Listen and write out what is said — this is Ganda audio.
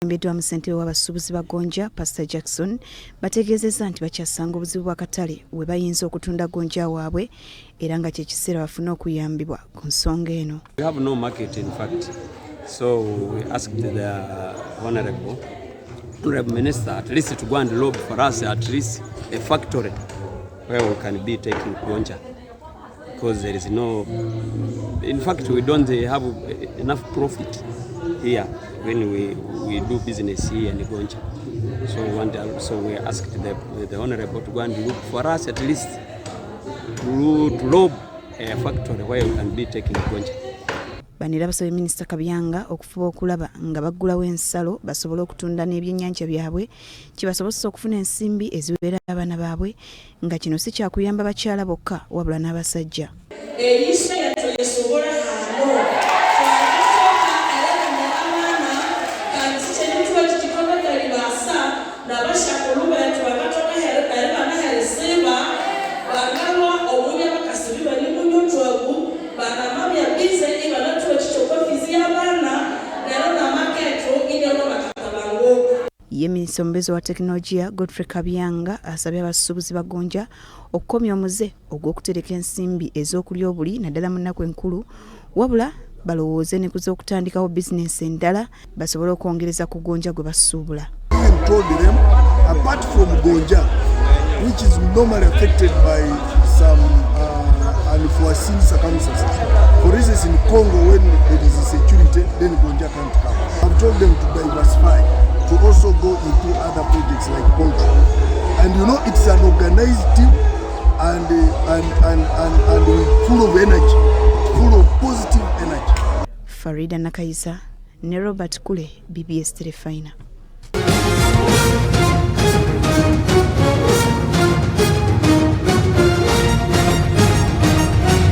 Embedwa musentebe w'abasuubuzi ba Gonja, Pastor Jackson, bategeezezza nti bakyasanga obuzibu bwa Katale we bayinza okutunda gonja waabwe era nga kye kiseera bafuna okuyambibwa ku nsonga eno. We have no market in fact, so we asked the Honorable Minister at least to go and lob for us at least a factory where we can be taking gonja, because there is no, in fact we don't have enough profit here when we do business here in Gonja. So we asked the Honorable to go and look for us at least to lob a factory where we can be taking Gonja. Banira basabye Minisita Kabyanga okufuba okulaba nga baggulawo ensalo basobole okutunda n'ebyennyanja byabwe kibasobozesa okufuna ensimbi eziweera abaana baabwe nga kino si kyakuyamba bakyala bokka wabula n'abasajja. Ye Minisita omubeezi wa tekinologiya Godfrey Kabyanga asabye abasuubuzi ba Gonja okukomya omuze ogw'okutereka ensimbi ez'okulya obuli naddala mu nnaku enkulu wabula balowooze ne kuza okutandikawo bizinesi endala basobole okwongereza ku gonja gwe basuubula. Apart from Gonja, which is normally affected by some unforeseen circumstances. For instance, in Congo, when there is insecurity, then Gonja can't come. I've told them to diversify, to also go into other projects like poultry. And you know, it's an organized team and full of energy, full of positive energy. Farida Nakayisa, ne Robert Kule, BBS Telefina.